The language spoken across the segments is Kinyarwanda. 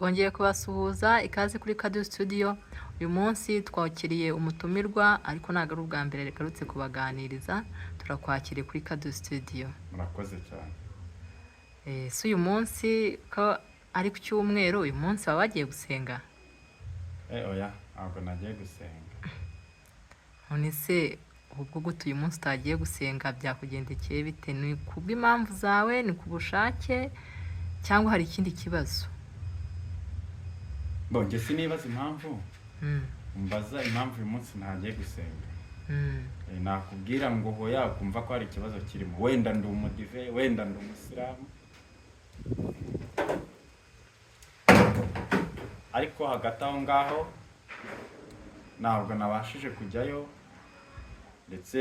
Twongeye kubasuhuza ikaze kuri Kadu Studio. Uyu munsi twakiriye umutumirwa ariko ntabwo ari ubwa mbere regarutse kubaganiriza. Turakwakiriye kuri Kadu Studio. Murakoze cyane. Si uyu munsi ko ari ku cyumweru, uyu munsi baba bagiye gusenga? Oya, ntabwo nagiye gusenga. None se ubwo gute uyu munsi utagiye gusenga byakugendekeye bite? Ni kubw'impamvu zawe, ni ku bushake cyangwa hari ikindi kibazo? Bonge sinibaza impamvu. Mm. Mbaza impamvu uyu munsi ntagiye gusenga. Mm. Nakubwira ngo hoya kumva ko hari ikibazo kirimo. Wenda ndi umudive, wenda ndi umusilamu. Ariko hagati aho ngaho ntabwo nabashije kujyayo, ndetse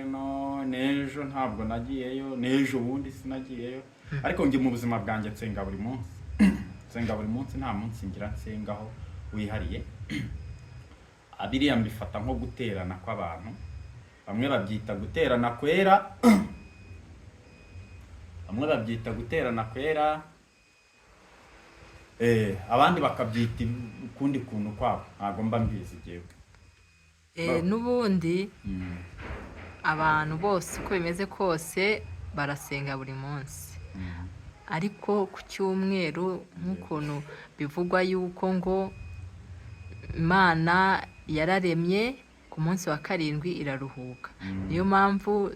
no n'ejo ntabwo nagiyeyo, n'ejo ubundi sinagiyeyo. Ariko njye mu buzima bwanjye nsenga buri munsi. Nsenga buri munsi, nta munsi ngira nsengaho wihariye. Abiriya mbifata nko guterana kw'abantu. Bamwe babyita guterana kwera. Bamwe babyita guterana kwera. Abandi bakabyita ukundi kuntu kwabo. Ntabwo mba mbizi jewe. N'ubundi abantu bose uko bimeze kose barasenga buri munsi. Ariko ku cyumweru nk'ukuntu bivugwa yuko ngo Imana yararemye ku munsi wa karindwi iraruhuka. Niyo mpamvu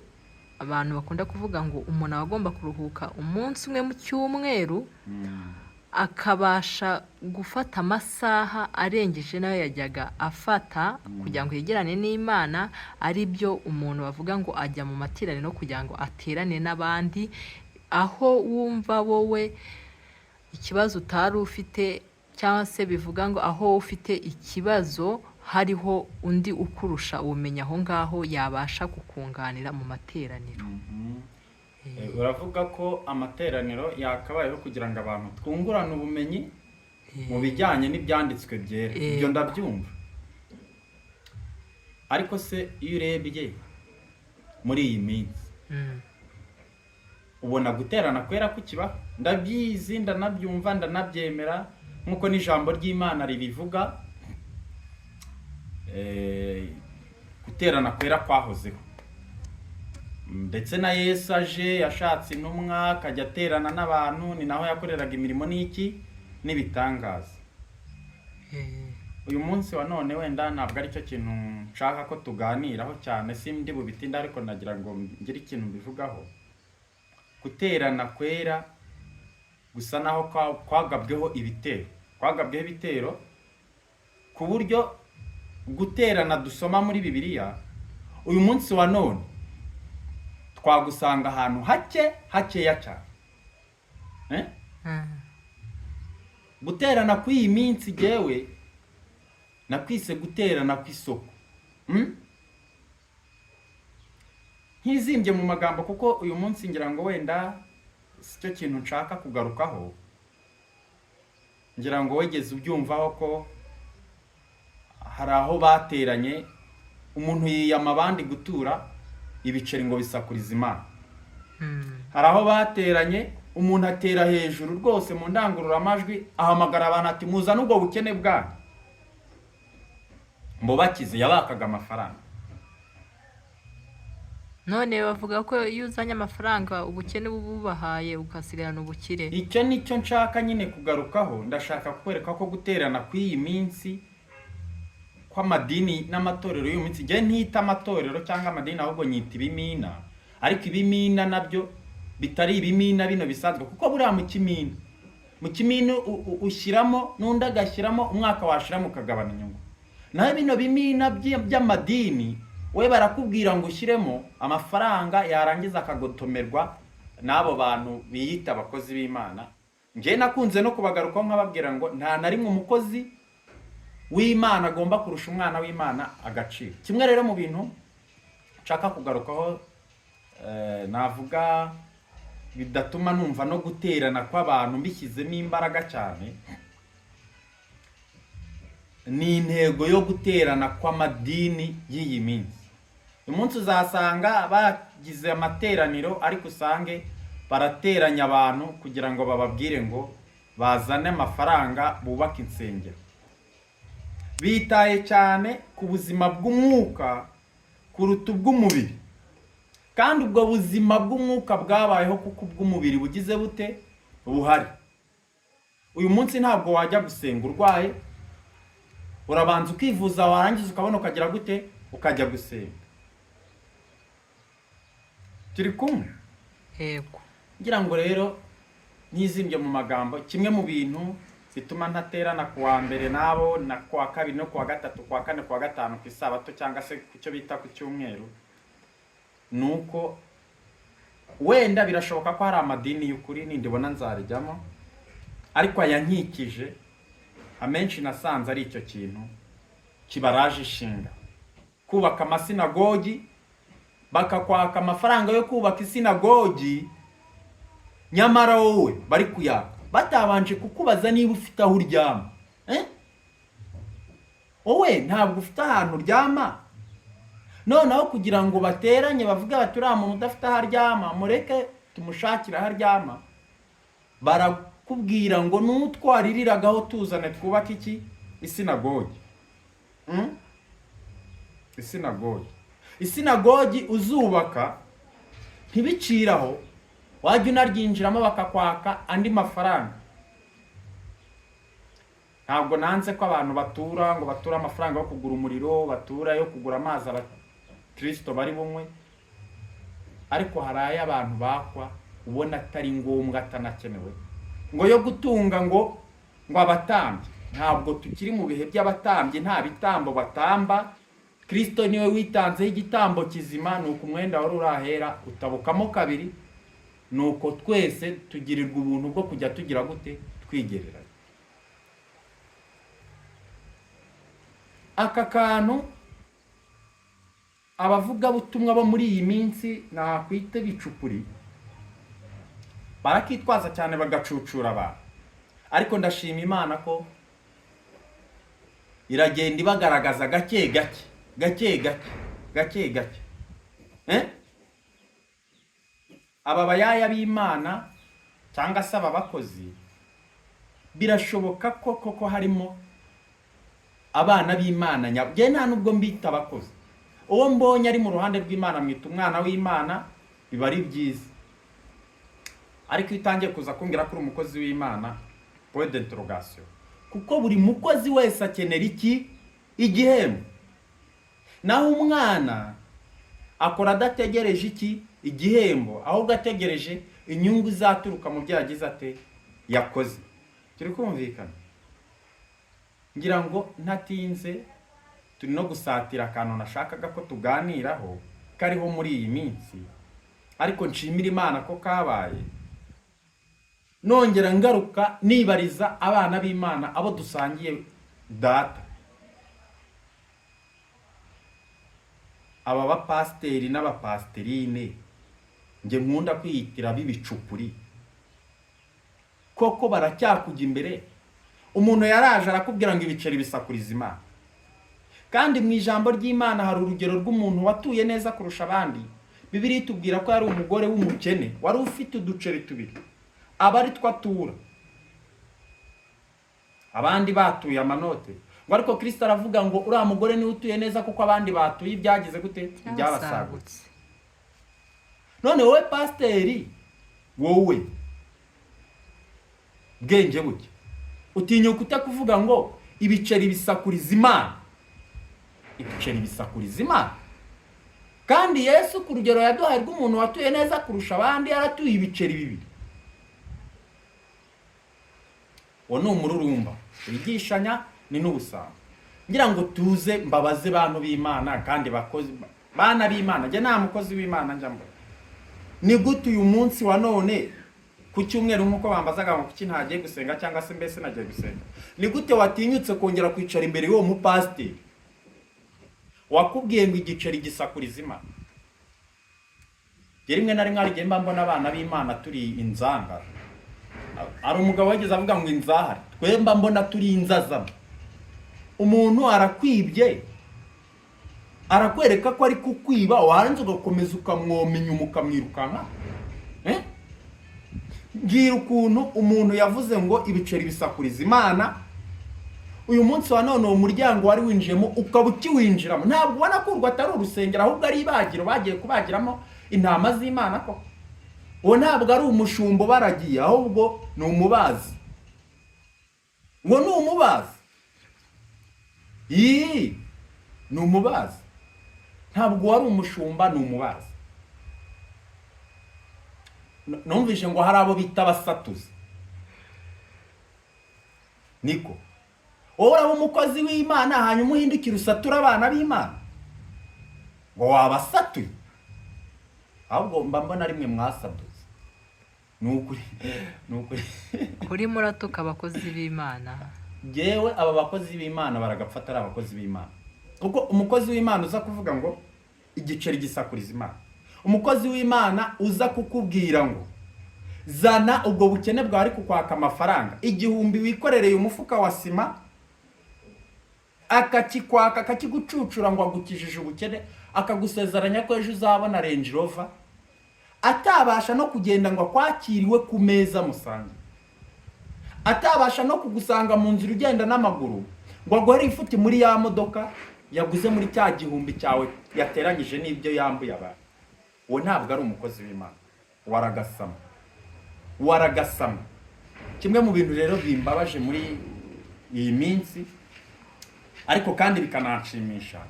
abantu bakunda kuvuga ngo umuntu aba agomba kuruhuka umunsi umwe mu cyumweru, akabasha gufata amasaha arengeje nayo yajyaga afata kugira ngo yegerane n'Imana, ari byo umuntu bavuga ngo ajya mu materaniro kugira ngo aterane n'abandi. Aho wumva wowe ikibazo utari ufite, cyangwa se bivuga ngo aho ufite ikibazo hariho undi ukurusha ubumenyi aho ngaho yabasha kukunganira mu materaniro. Uravuga ko amateraniro yakabayeho kugira ngo abantu twungurane ubumenyi mu bijyanye n'ibyanditswe byera. Ibyo ndabyumva. Ariko se iyo urebye muri iyi minsi, ubona guterana kwera kukiba? Ndabyizi, ndanabyumva, ndanabyemera nk'uko n'ijambo ry'Imana ribivuga. Guterana kwera kwahozeho, ndetse na Yesu aje yashatse intumwa akajya aterana n'abantu, ni naho yakoreraga imirimo n'ibitangaza. Uyu munsi wa none wenda ntabwo ari cyo kintu nshaka ko tuganiraho cyane, sindi bubitinda, ariko nagira ngo ngire ikintu mbivugaho. Guterana kwera gusa naho kwagabweho ibitero, ku buryo guterana dusoma muri Bibiliya uyu munsi wa none twagusanga ahantu hakeya cyane. Guterana kw'iyi minsi jewe nakwise guterana kw'isoko. Ntizimbye mu magambo, kuko uyu munsi ngira ngo wenda si cyo kintu nshaka kugarukaho. Ngira ngo wegeze ubyumvaho ko hari aho bateranye umuntu yiyama abandi gutura ibiceri ngo bisakurize Imana. Hari aho bateranye umuntu atera hejuru rwose mu ndangururamajwi, ahamagara abantu ati muzane ubwo bukene bwanyu. Mbo bakize yabakaga amafaranga. None bavuga ko iyo uzanye amafaranga ubukene bubahaye ukasigarana ubukire. Icyo nicyo nshaka nyine kugarukaho. Ndashaka kwereka ko guterana kw'iyi minsi kw'amadini n'amatorero y'uyu minsi, njye ntita amatorero cyangwa amadini, ahubwo nyita ibimina. Ariko ibimina nabyo bitari ibimina bino bisanzwe, kuko buriya mu kimina ushyiramo n'undi agashyiramo, umwaka washiramo ukagabana inyungu. Naho bino bimina by'amadini we barakubwira ngo ushyiremo amafaranga, yarangiza akagotomerwa n'abo bantu biyita abakozi b'Imana. Njye nakunze no kubagarukaho nkababwira ngo nta na rimwe umukozi w'Imana agomba kurusha umwana w'Imana agaciro. Kimwe rero mu bintu nshaka kugarukaho, navuga bidatuma numva no guterana kw'abantu mbishyizemo imbaraga cyane, ni intego yo guterana kw'amadini y'iyi minsi. Uyu munsi uzasanga bagize amateraniro, ariko usange barateranya abantu kugira ngo bababwire ngo bazane amafaranga bubaka insengero. Bitaye cyane ku buzima bw'umwuka kuruta ubw'umubiri, kandi ubwo buzima bw'umwuka bwabayeho kuko ubw'umubiri bugize bute buhari. Uyu munsi ntabwo wajya gusenga urwaye, urabanza ukivuza, warangiza ukabona ukagira gute ukajya gusenga. Turi kumwe? yego. Ngira ngo rero ntizimbye mu magambo, kimwe mu bintu bituma ntaterana ku wa mbere nabo na ku wa kabiri no ku wa gatatu, ku wa kane, ku wa gatanu ku isabato cyangwa se ku cyo bita ku cyumweru, nuko wenda birashoboka ko hari amadini y'ukuri nindibona nzarijyamo, ariko aya nkikije amenshi nasanze ari icyo kintu kibaraje ishinga. Kubaka amasinagogi, bakakwaka amafaranga yo kubaka isinagogi, nyamara wowe bari kuyaka batabanje kukubaza niba ufite aho uryama. Wowe ntabwo ufite ahantu uryama, noneho kugira ngo bateranye bavuge bati uriya muntu udafite aho aryama mureke tumushakire aho aryama, barakubwira ngo nutwaririragaho tuzane twubake iki isinagogi. Isinagogi uzubaka ntibiciraho, wajya unaryinjiramo bakakwaka andi mafaranga. Ntabwo nanze ko abantu batura ngo batura amafaranga yo kugura umuriro, batura yo kugura amazi Kristo bari bumwe, ariko hari ay'abantu bakwa ubona atari ngombwa, atanakenewe, ngo yo gutunga ngo abatambyi. Ntabwo tukiri mu bihe by'abatambyi, nta bitambo batamba. Kristo niwe witanzeho igitambo kizima, nuko umwenda wari urahera utabukamo kabiri, nuko twese tugirirwa ubuntu bwo kujya tugira gute twigereranya. Aka kantu abavugabutumwa bo muri iyi minsi nakwita bicupuri barakitwaza cyane bagacucura abantu, ariko ndashima Imana ko iragenda ibagaragaza gake gake. Aba bayaya b'Imana cyangwa se aba bakozi, birashoboka ko koko harimo abana b'Imana nyabyo, nta nubwo mbita abakozi. Uwo mbonye ari mu ruhande rw'Imana mwita umwana w'Imana, biba ari byiza. Ariko iyo utangiye kuza kumbwira ko uri umukozi w'Imana, point d'interrogation, kuko buri mukozi wese akenera iki igihembo. Naho umwana akora adategereje iki igihembo, ahubwo ategereje inyungu zaturuka mu byo yagize ate yakoze. Turi kumvikana? Ngira ngo ntatinze turi no gusatira akantu nashakaga ko tuganiraho kariho muri iyi minsi, ariko nshimira Imana ko kabaye. Nongera ngaruka nibariza abana b'Imana abo dusangiye data, aba bapasiteri n'abapasiterine nge nkunda kwiyitira b'ibicupuri, koko baracyakujya imbere. Umuntu yaraje arakubwira ngo ibiceri bisakuriza Imana, kandi mu ijambo ry'Imana hari urugero rw'umuntu watuye neza kurusha abandi. Bibiliya itubwira ko yari umugore w'umukene wari ufite uduceri tubiri, aba ari two atura, abandi batuye amanote. Ngo ariko Kristo aravuga ngo uriya mugore niwe utuye neza kuko abandi batuye ibyagize gute byabasagutse. None wowe pasiteri, wowe bwenge buke utinyuka ute kuvuga ngo ibiceri bisakuriza Imana? Ibiceri bisakuriza Imana, kandi Yesu ku rugero yaduhaye rw'umuntu watuye neza kurusha abandi yaratuye ibiceri bibiri. Uwo ni umururumba wigishanya ni n'ubusambo. Ngira ngo tuze mbabaze bantu b'Imana kandi bakozi bana b'Imana, njye nta mukozi w'Imana njya mbona. Ni gute uyu munsi wa none ku cyumweru nkuko bambazaga ngo kuki ntagiye gusenga cyangwa se mbese nagiye gusenga, ni gute watinyutse kongera kwicara imbere y'uwo mupasiteri wakubwiye ngo igiceri gisakuriza Imana? Rimwe na rimwe arigiye mbona abana b'Imana turi inzanga. Ari umugabo wageze avuga ngo inzahari, twemba mbona turi inzazama. Umuntu arakwibye, arakwereka ko ari kukwiba, waranze ugakomeza ukamwomenya umukamwirukanka. mbwira ukuntu umuntu yavuze ngo ibiceri bisakuriza Imana, uyu munsi wa none uwo muryango wari winjiyemo ukaba ukiwinjiramo. Ntabwo ubona ko urwo atari urusengero, ahubwo ari ibagiro bagiye kubagiramo intama z'Imana. Ko uwo ntabwo ari umushumba baragiye, ahubwo ni umubazi. Uwo ni umubazi. Ni umubazi. Ntabwo wari umushumba, ni umubazi. Numvishe ngo hari abo bita abasatuzi. Niko wowe uraba umukozi w'Imana hanyuma uhindukira usatura abana b'Imana ngo wabasatuye? Ahubwo mba mbona rimwe mwasaduze. Nukuri urimo uratuka abakozi b'Imana. Jewe aba bakozi b'Imana baragapfata ari abakozi b'Imana. Kuko umukozi w'Imana uza kuvuga ngo igiceri gisakuriza Imana, umukozi w'Imana uza kukubwira ngo zana ubwo bukene bwawe ari kukwaka amafaranga 1000 wikorereye umufuka wa sima, akakikwaka akakigucucura ngo agukijije ubukene, akagusezeranya ko ejo uzabona Range Rover, atabasha no kugenda ngo akwakiriwe ku meza musange, atabasha no kugusanga mu nzira ugenda n'amaguru ngo aguhere ifuti muri ya modoka yaguze muri cya 1000 cyawe yateranyije n'ibyo yambuye abantu. Uwo ntabwo ari umukozi w'Imana. Waragasama. Kimwe mu bintu rero bimbabaje muri iyi minsi, ariko kandi bikananshimisha,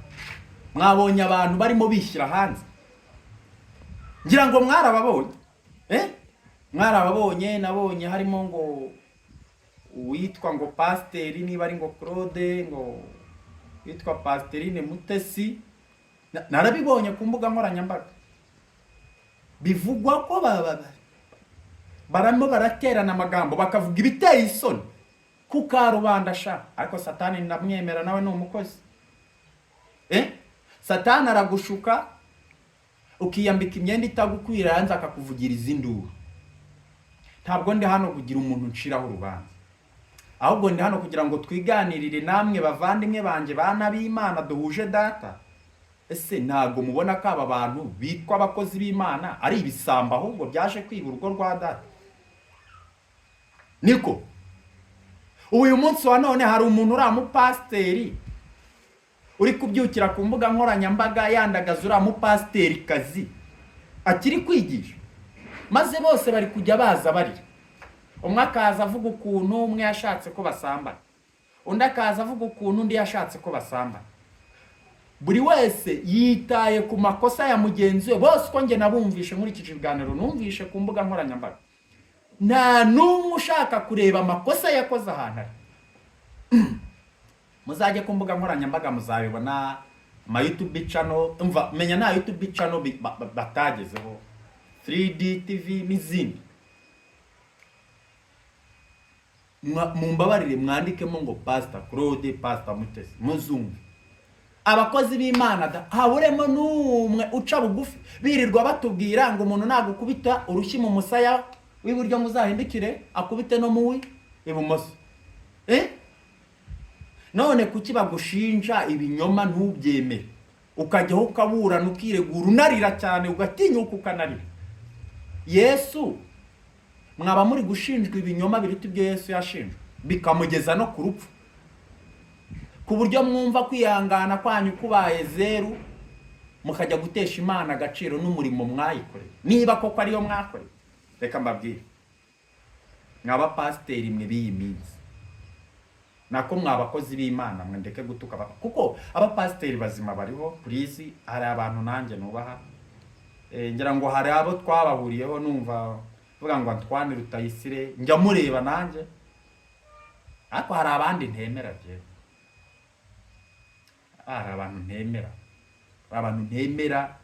mwabonye abantu barimo bishyira hanze. Ngira ngo mwarababonye. Mwarababonye. Nabonye harimo ngo uwitwa ngo Pasiteri, niba ari ngo Claude, ngo witwa Pasiterine Mutesi. Narabibonye ku mbuga nkoranyambaga. Bivugwa ko baramo baraterana amagambo bakavuga ibiteye isoni ku karubanda sha. Ariko Satani ndamwemera, nawe ni umukozi. Satani aragushuka ukiyambika imyenda itagukwira, yanze akakuvugira izinduru. Ntabwo ndi hano kugira umuntu nshiraho urubanza, ahubwo ndi hano kugira ngo twiganirire namwe bavandimwe banje bana b'Imana duhuje data. Ese ntago mubona ko aba bantu bitwa abakozi b'Imana ari ibisamba ahubwo byaje kwiba urugo rwa data? Niko uyu munsi wa none hari umuntu uri umupasiteri uri kubyukira ku mbuga nkoranyambaga yandagaza uri umupasiteri kazi akiri kwigisha, maze bose bari kujya baza barira. Umwe akaza avuga ukuntu umwe yashatse ko basambana, undi akaza avuga ukuntu undi yashatse ko basambana. Buri wese yitaye ku makosa ya mugenzi we. Bose ko nge nabumvishe muri iki kiganiro numvishe ku mbuga nkoranyambaga, nta n'umwe ushaka kureba amakosa yakoze ahantu ari. Muzajye ku mbuga nkoranyambaga muzabibona, ama YouTube channel, umva menya na YouTube channel batagezeho, 3D TV n'izindi. Mumbabarire mwandikemo ngo Pastor Claude, Pastor Mutesi, muzungu. Abakozi b'Imana haburemo n'umwe uca bugufi, birirwa batubwira ngo umuntu nagukubita urushyi mu musaya w'iburyo muzahindukire akubite no muwi ibumoso. None kuki bagushinja ibinyoma ntubyemere, ukajyaho ukaburana ukiregura unarira cyane ugatinyuka ukanarira? Yesu mwaba muri gushinjwa ibinyoma biruta ibyo Yesu yashinjwe bikamugeza no ku rupfu, ku buryo mwumva kwihangana kwanyu kubaye zeru, mukajya gutesha Imana agaciro n'umurimo mwayikoreye, niba koko ariyo mwakoreye. Reka mbabwire, mwaba pasiteri mwe b'iyi minsi, nako mwabakozi b'Imana mwe ndeke gutuka kuko aba pasiteri bazima bariho. Please, hari abantu nanjye nubaha, ngira ngo hari abo twabahuriyeho numva vuga ngo Antoine Rutayisire njya mureba nanjye, ariko hari abandi ntemera je. Hari abantu ntemera,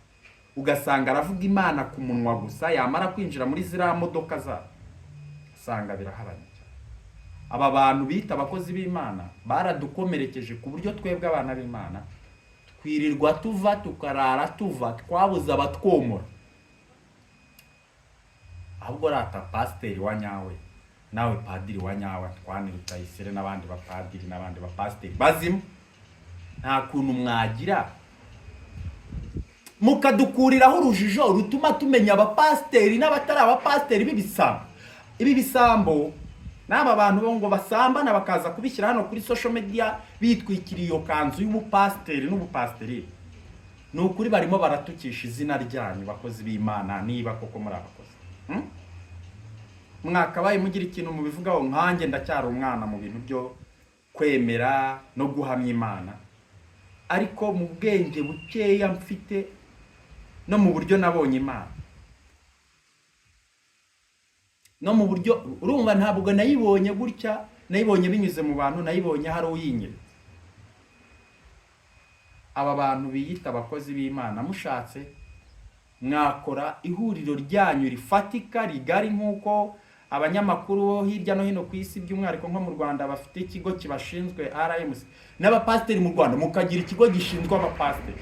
ugasanga aravuga Imana ku munwa gusa, yamara kwinjira muri zira modoka za sanga birahabanye. Aba bantu bita abakozi b'Imana baradukomerekeje ku buryo twebwe abana b'Imana twirirwa tuva tukarara tuva, twabuze abatwomora. Ahubwo rata pasiteri wa nyawe, nawe padiri wa nyawe Antoine Rutayisire n'abandi bapadiri n'abandi bapasiteri bazima, nta kuntu mwagira mukadukuriraho urujijo rutuma tumenya abapasiteri n'abatari abapasiteri b'ibisamba. ibi bisambo n'aba bantu bo ngo basambana bakaza kubishyira hano kuri social media bitwikiriye iyo kanzu y'ubupasiteri n'ubupasiteri, ni ukuri barimo baratukisha izina ryanyu bakozi b'Imana, niba koko muri abakozi. Mwakabaye mugira ikintu mubivugaho, nkanjye ndacyari umwana mu bintu byo kwemera no guhamya Imana, ariko mu bwenge bukeya mfite no mu buryo nabonye Imana, no mu buryo urumva ntabwo nayibonye gutya, nayibonye binyuze mu bantu, nayibonye hari uyinyeretse. Aba bantu biyita abakozi b'Imana, mushatse mwakora ihuriro ryanyu rifatika rigari, nk'uko abanyamakuru bo hirya no hino ku isi by'umwihariko nko mu Rwanda bafite ikigo kibashinzwe RMC, n'abapasiteri mu Rwanda mukagira ikigo gishinzwe abapasiteri.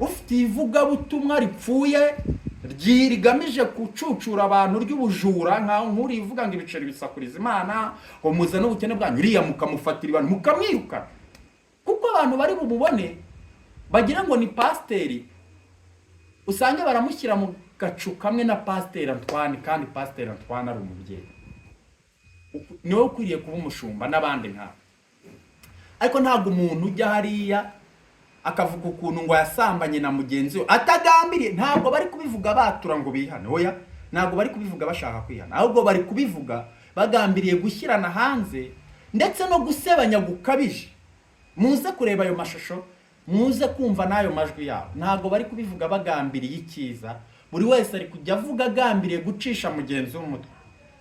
Ufite ivugabutumwa ripfuye rigamije kucucura abantu ry'ubujura, nkaho nkuri ivuga ngo ibiceri bisakuriza Imana, ngo muza n'ubukene bwanyu, uriya mukamufatira abantu mukamwiruka, kuko abantu bari bumubone bagira ngo ni pasiteri, usange baramushyira mu gacu kamwe na pasiteri Antoine, kandi pasiteri Antoine ari umubyeyi, niwe ukwiriye kuba umushumba n'abandi nkabo. Ariko ntabwo umuntu ujya hariya akavuga ukuntu ngo yasambanye na mugenzi we atagambiriye, ntabwo bari kubivuga batura ngo bihane, oya, ntabwo bari kubivuga bashaka kwihana, ahubwo bari kubivuga bagambiriye gushyirana hanze ndetse no gusebanya gukabije. Muze kureba ayo mashusho, muze kumva n'ayo majwi yabo, ntabwo bari kubivuga bagambiriye icyiza, buri wese ari kujya avuga agambiriye gucisha mugenzi w'umutwe,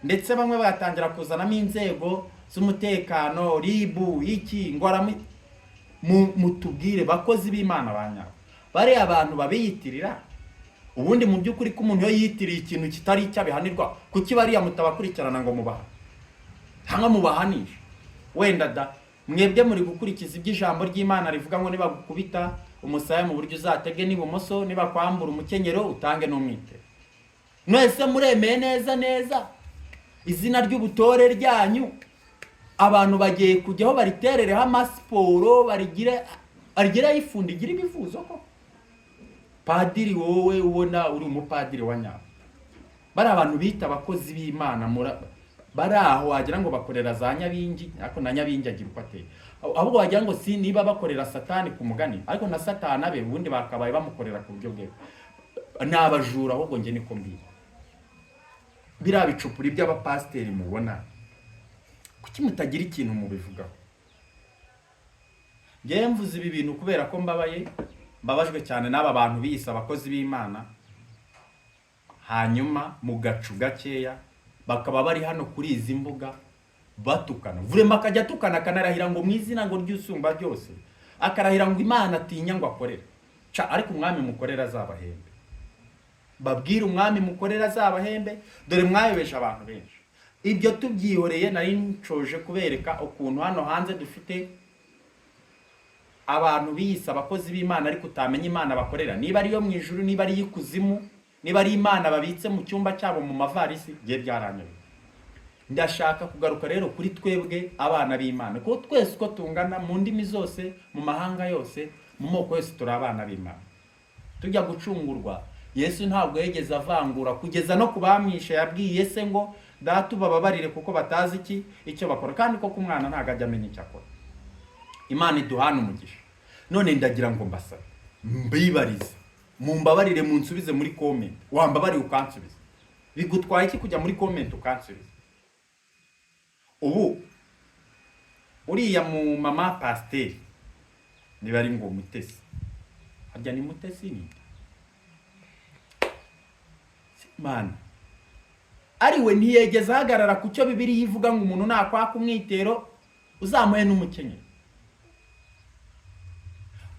ndetse bamwe batangira kuzanamo inzego z'umutekano, ribu iki ngora. Mutubwire bakozi b'Imana banyabo, bare abantu babiyitirira, ubundi mu by'ukuri ko umuntu yo yitiriye ikintu kitari icyabihanirwa, kuki bariya mutabakurikirana ngo mubaha cyangwa mubahanisha? Wenda da mwebwe muri gukurikiza iby'ijambo ry'Imana rivuga ngo niba gukubita umusaya mu buryo uzatege n'ibumoso, niba kwambura umukenyero utange n'umwite. Mwese muremeye neza izina ry'ubutore ryanyu, abantu bagiye kujyaho bariterereho amasiporo, barigire ifundigira ibivuzo ko padiri wowe ubona uri umupadiri wa nyawo. Bari abantu bita abakozi b'Imana bari aho wagira ngo bakorera za Nyabingi, ariko na Nyabingi agira uko ateye, ahubwo wagira ngo si niba bakorera Satani ku mugani, ariko na Satani abe ubundi bakabaye bamukorera ku buryo bwe, n'abajura. Ahubwo nge niko mbira biriya bicupuri by'abapasiteri mubona, kuki mutagira ikintu mubivugaho? Ngewe mvuze ibi bintu kubera ko mbabajwe cyane n'aba bantu biyise abakozi b'Imana, hanyuma mu gacu gakeya bakaba bari hano kuri izi mbuga batukana. Vurema akajya atukana akanarahira ngo mu izina ngo ry'usumba byose, akarahira ngo Imana atinya ngo akorere. Ariko umwami mukorera azabahembe, babwire umwami mukorera azabahembe, dore mwayobeje abantu benshi. Ibyo tubyihoreye, nari ncoje kubereka ukuntu hano hanze dufite abantu biyise abakozi b'Imana ariko utamenya Imana bakorera, niba ariyo mu ijuru, niba ari ikuzimu, niba ari Imana babitse mu cyumba cyabo mu mavarisi. Ngiye byaranyoye. Ndashaka kugaruka rero kuri twebwe abana b'Imana, ko twese uko tungana mu ndimi zose, mu mahanga yose, mu moko yose, turi abana b'Imana. Tujya gucungurwa, Yesu ntabwo yegeze avangura, kugeza no kubamwisha yabwiye se ngo data ubababarire kuko batazi icyo bakora, kandi koko umwana ntabwo ajya amenya icyo akora. Imana iduhana umugisha. None ndagira ngo mbasabe mbibarize, mumbabarire, munsubize muri comment. Wambabarire ukansubiza, bigutwaye iki kujya muri comment ukansubiza? Ubu uriya mu mama pasiteri niba ari ngo Mutesi, harya ni Mutesi ni Mana, ariwe ntiyegeze ahagarara ku cyo Bibiliya ivuga ngo umuntu nakwaka umwitero uzamuhe n'umukenyero,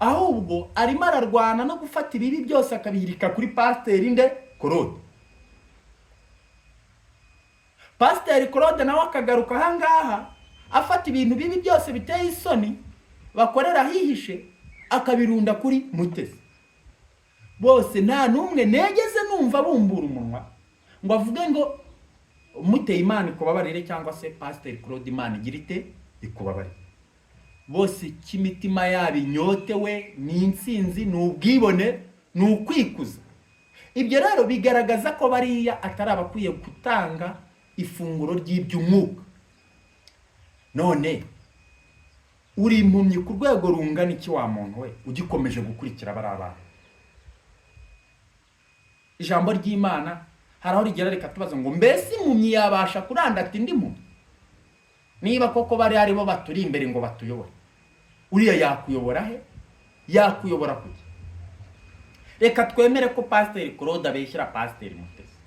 ahubwo arimo ararwana no gufata ibibi byose akabihirika kuri pasiteri nde Claude. Pasiteri Claude nawe akagaruka ahangaha afata ibintu bibi byose biteye isoni bakorera hihishe akabirunda kuri Mutesi. Bose nta numwe negeze numva bumbura umunwa ngo avuge ngo Muteye Imana ikubabarire cyangwa se Pasiteri Claude Imana igirite ikubabarire. Bose kimitima yabo inyotewe ni insinzi, ni ubwibone, ni ukwikuza. Ibyo rero bigaragaza ko bariya atari abakwiye gutanga ifunguro ry'iby'umwuka. None uri impumyi ku rwego rungana iki wa muntu we ugikomeje gukurikira bari abana? Ijambo ry'Imana hari aho rigera rikatubaza ngo mbese impumyi yabasha kurandata indi mpumyi? Niba koko bari aribo baturi imbere ngo batuyobore, uriya yakuyobora he? Yakuyobora kuki? Reka twemere ko Pasiteri Claude abeshyira Pasiteri Mutesi.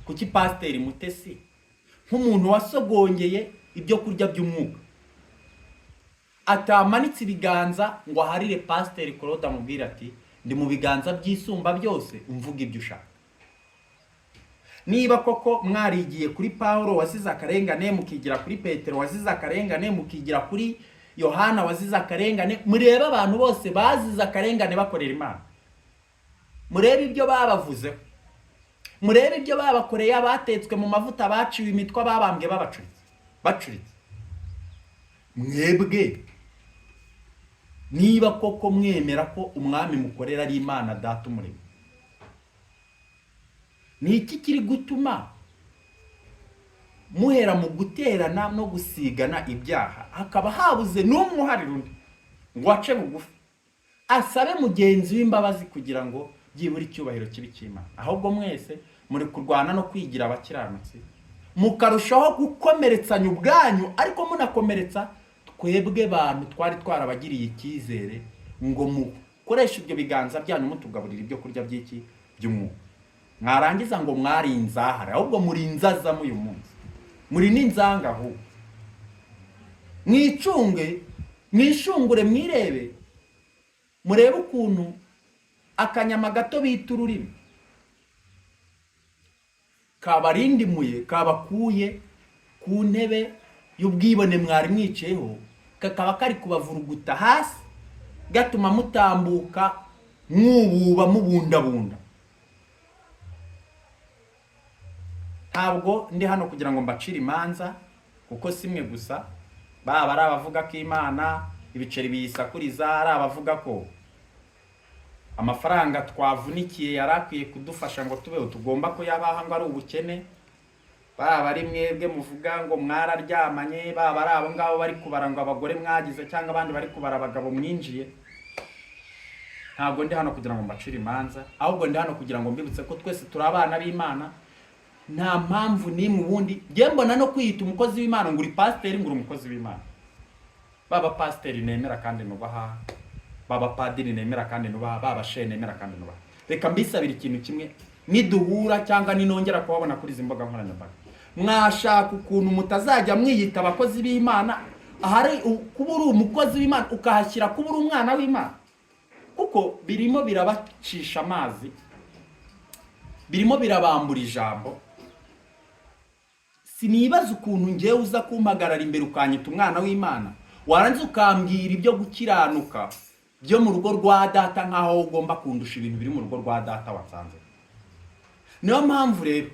Kuki Pasiteri Mutesi nk'umuntu wasogongeye ibyo kurya by'umwuka atamanitse ibiganza ngo aharire Pasiteri Claude amubwira ati ndi mu biganza by'isumba byose umvuga ibyo ushaka? Niba koko mwarigiye kuri Paulo wazize akarengane, mukigira kuri Petero wazize akarengane, mukigira kuri Yohana wazize akarengane, murebe abantu bose bazize akarengane bakorera Imana, murebe ibyo babavuzeho, murebe ibyo babakoreye, abatetswe mu mavuta, baciwe imitwa, babambwe bacuritse. Mwebwe niba koko mwemera ko umwami mukorera ari Imana Data Umuremyi, ni iki kiri gutuma muhera mu guterana no gusigana ibyaha hakaba habuze n'umwe uharira undi ngo ace bugufi asabe mugenzi w'imbabazi kugira ngo byibura icyubahiro kibi cy'Imana? Ahubwo mwese muri kurwana no kwigira abakiranutsi, mukarushaho gukomeretsanya ubwanyu, ariko munakomeretsa twebwe bantu twari twarabagiriye icyizere ngo mukoreshe ibyo biganza byanyu mutugaburira ibyo kurya by'iki by'umwuka. Mwarangiza ngo mwari inzahara, ahubwo muri inzaza uyu munsi, muri n'inzanga ahubwo. Mwishungure mwirebe, murebe ukuntu akanyama gato bita ururimi kabarindimuye, kabakuye ku ntebe y'ubwibone mwari mwiceho, kakaba kari kubavuruguta hasi, gatuma mutambuka mwububa mubundabunda. Ntabwo ndi hano kugira ngo mbacire imanza, kuko simwe gusa, baba ari abavuga ko Imana ibiceri biyisakuriza, ari abavuga ko amafaranga twavunikiye yarakwiye kudufasha ngo tubeho tugomba ko yabaha ngo ari ubukene, baba ari mwebwe muvuga ngo mwararyamanye, baba ari abo ngabo bari kubara ngo abagore mwagize cyangwa abandi bari kubara abagabo mwinjiye. Ntabwo ndi hano kugira ngo mbacire imanza, ahubwo ndi hano kugira ngo mbibutse ko twese turi abana b'Imana. Nta mpamvu n'imwe ubundi ngiye mbona no kwiyita umukozi w'Imana ngo uri pasiteri, ngo uri umukozi w'Imana. Baba pasiteri nemera kandi nubaha, baba padiri nemera kandi nubaha, baba shehe nemera kandi nubaha. Reka mbisabira ikintu kimwe, niduhura cyangwa ninongera kubabona kuri izi mbuga nkoranyambaga, mwashaka ukuntu mutazajya mwiyita abakozi b'Imana, ahari kuba uri umukozi w'Imana ukahashyira kuba uri umwana w'Imana, kuko birimo birabacisha amazi, birimo birabambura ijambo. Sinibaza ukuntu ngewe uza kumpagarara imbere ukanyita umwana w'Imana, waranze ukambwira ibyo gukiranuka byo mu rugo rwa data nkaho ugomba kundusha ibintu biri mu rugo rwa data wasanze. Niyo mpamvu rero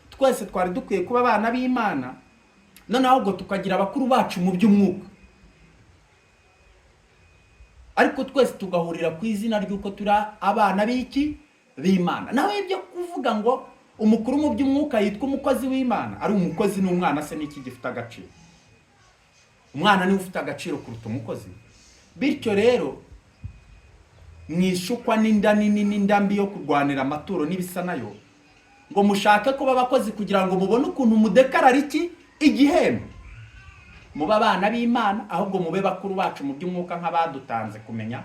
twese twari dukwiye kuba abana b'Imana, noneho ahubwo tukagira abakuru bacu mu by'umwuka, ariko twese tugahurira ku izina ry'uko turi abana b'iki b'Imana. Nawe ibyo kuvuga ngo umukuru mu by'umwuka yitwa umukozi w'Imana, ari umukozi n'umwana se n'iki gifite agaciro? Umwana niwe ufite agaciro kuruta umukozi. Bityo rero mwishukwa n'inda nini n'indambi yo kurwanira amaturo n'ibisa nayo, ngo mushake kuba abakozi kugira ngo mubone ukuntu mudekarara iki igihembo. Muba abana b'Imana, ahubwo mube bakuru bacu mu by'umwuka nk'abadutanze kumenya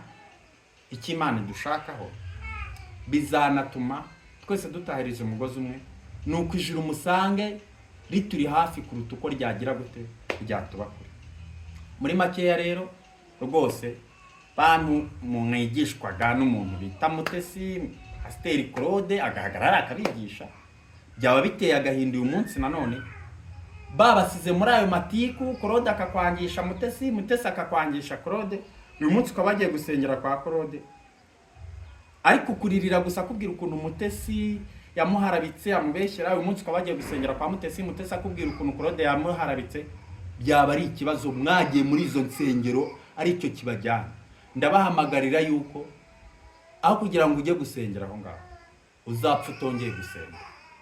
icyo Imana dushakaho. Bizanatuma twese dutahiriza umugozi umwe, nuko ijuru umusange rituri hafi kuruta uko ryagira gute ryatuba kure. Muri makeya rero rwose bantu mwigishwaga n'umuntu bita Mutesi Pasiteri Claude agahagarara akabigisha, byaba biteye agahinda uyu munsi nanone babasize muri ayo matiku, Claude akakwangisha Mutesi, Mutesi akakwangisha Claude, uyu munsi ukaba bagiye gusengera kwa Claude, ariko kuririra gusa kubwira ukuntu Mutesi yamuharabitse amubeshyera. Uyu munsi ukaba bagiye gusengera kwa Mutesi, Mutesi akubwira ukuntu Claude yamuharabitse. Byaba ari ikibazo mwagiye muri izo nsengero ari cyo kibajyana. Ndabahamagarira yuko aho kugira ngo ujye gusengera aho ngaho uzapfa utongeye gusenga,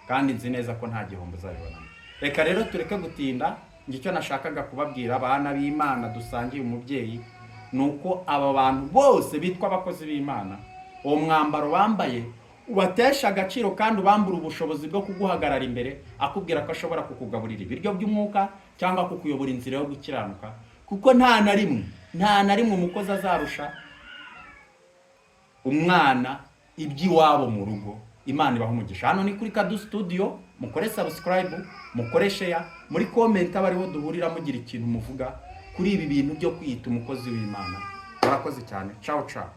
kandi nzi neza ko nta gihombo uzabibonamo. reka rero tureke gutinda. Icyo nashakaga kubabwira abana b'Imana dusangiye umubyeyi ni uko aba bantu bose bitwa abakozi b'Imana, uwo mwambaro bambaye ubatesha agaciro kandi ubambura ubushobozi bwo kuguhagarara imbere akubwira ko ashobora kukugaburira ibiryo by'umwuka cyangwa kukuyobora inzira yo gukiranuka, kuko nta na rimwe umukozi azarusha umwana iby'iwabo mu rugo. Imana ibaha umugisha. Hano ni kuri Kadu Studio, mukore subscribe, mukore share, muri comment abariho duhurira mugira ikintu muvuga kuri ibi bintu byo kwiyita umukozi w'Imana. Murakoze cyane. Ciao ciao.